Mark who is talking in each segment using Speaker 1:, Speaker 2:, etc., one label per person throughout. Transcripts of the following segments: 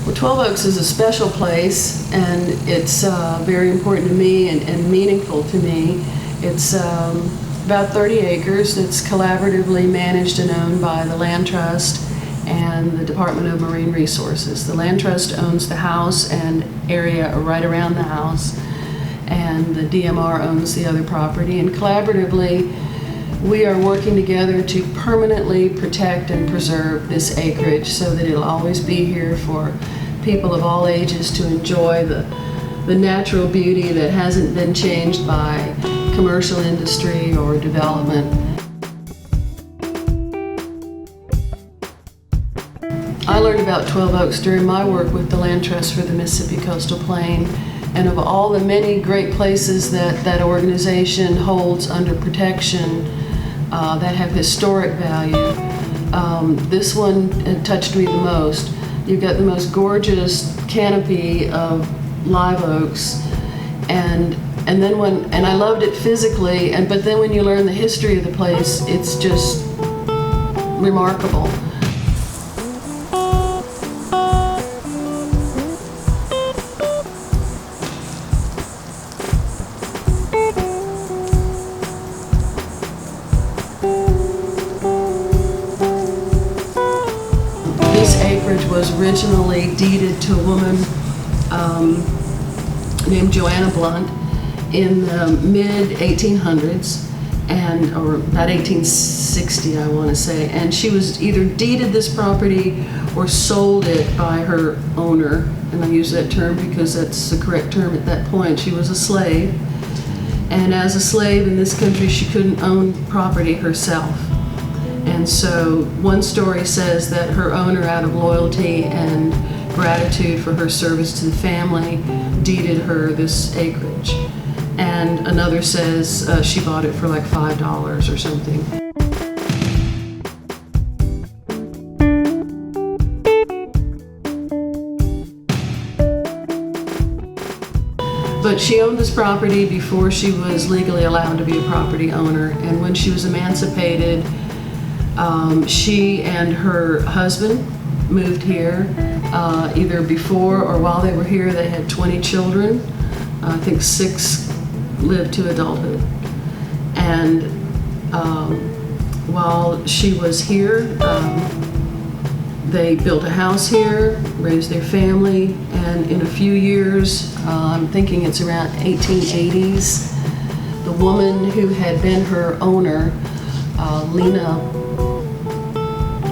Speaker 1: Well, 12 Oaks is a special place, and it's very important to me and meaningful to me. It's about 30 acres. It's collaboratively managed and owned by the Land Trust and the Department of Marine Resources. The Land Trust owns the house and area right around the house, and the DMR owns the other property. And collaboratively, we are working together to permanently protect and preserve this acreage so that it'll always be here for people of all ages to enjoy the natural beauty that hasn't been changed by commercial industry or development. I learned about 12 Oaks during my work with the Land Trust for the Mississippi Coastal Plain, and of all the many great places that that organization holds under protection that have historic value, this one touched me the most. You've got the most gorgeous canopy of live oaks, and I loved it physically, but then when you learn the history of the place, it's just remarkable. This acreage was originally deeded to a woman named Joanna Blunt in the mid-1800s, or about 1860, I want to say, and she was either deeded this property or sold it by her owner, and I use that term because that's the correct term at that point. She was a slave, and as a slave in this country, she couldn't own property herself. And so one story says that her owner, out of loyalty and gratitude for her service to the family, deeded her this acreage. And another says she bought it for like $5 or something. But she owned this property before she was legally allowed to be a property owner. And when she was emancipated, she and her husband moved here. Either before or while they were here, they had 20 children. I think 6 lived to adulthood. And while she was here, they built a house here, raised their family, and in a few years, I'm thinking it's around 1880s, the woman who had been her owner, Lena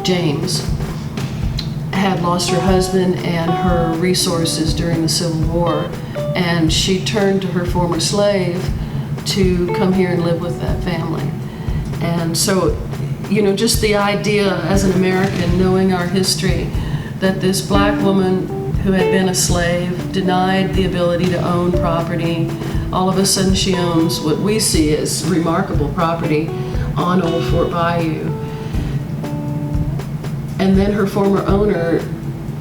Speaker 1: James, had lost her husband and her resources during the Civil War, and she turned to her former slave to come here and live with that family. And so, you know, just the idea as an American, knowing our history, that this black woman who had been a slave, denied the ability to own property, all of a sudden she owns what we see as remarkable property on Old Fort Bayou. And then her former owner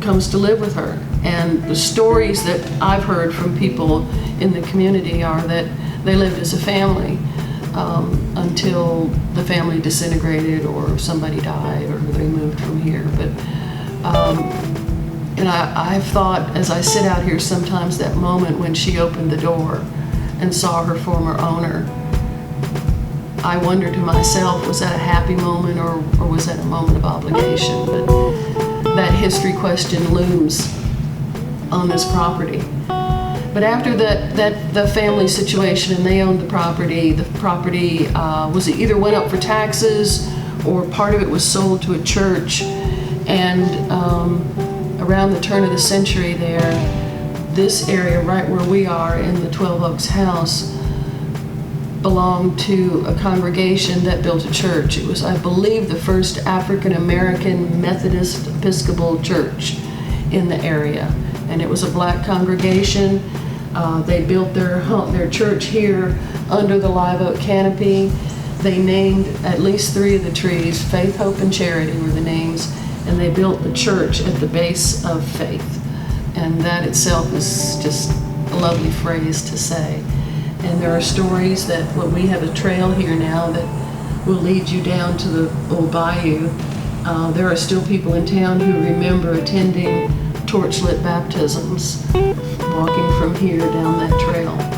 Speaker 1: comes to live with her. And the stories that I've heard from people in the community are that they lived as a family until the family disintegrated or somebody died or they moved from here. But and I've thought, as I sit out here sometimes, that moment when she opened the door and saw her former owner, I wonder to myself, was that a happy moment or was that a moment of obligation? But that history question looms on this property. But after the family situation and they owned the property was either went up for taxes or part of it was sold to a church. And around the turn of the century there, this area right where we are in the 12 Oaks house belonged to a congregation that built a church. It was, I believe, the first African American Methodist Episcopal church in the area. And it was a black congregation. They built their church here under the live oak canopy. They named at least 3 of the trees. Faith, Hope, and Charity were the names. And they built the church at the base of faith. And that itself is just a lovely phrase to say. And there are stories that, well, we have a trail here now that will lead you down to the old bayou. There are still people in town who remember attending torchlit baptisms walking from here down that trail.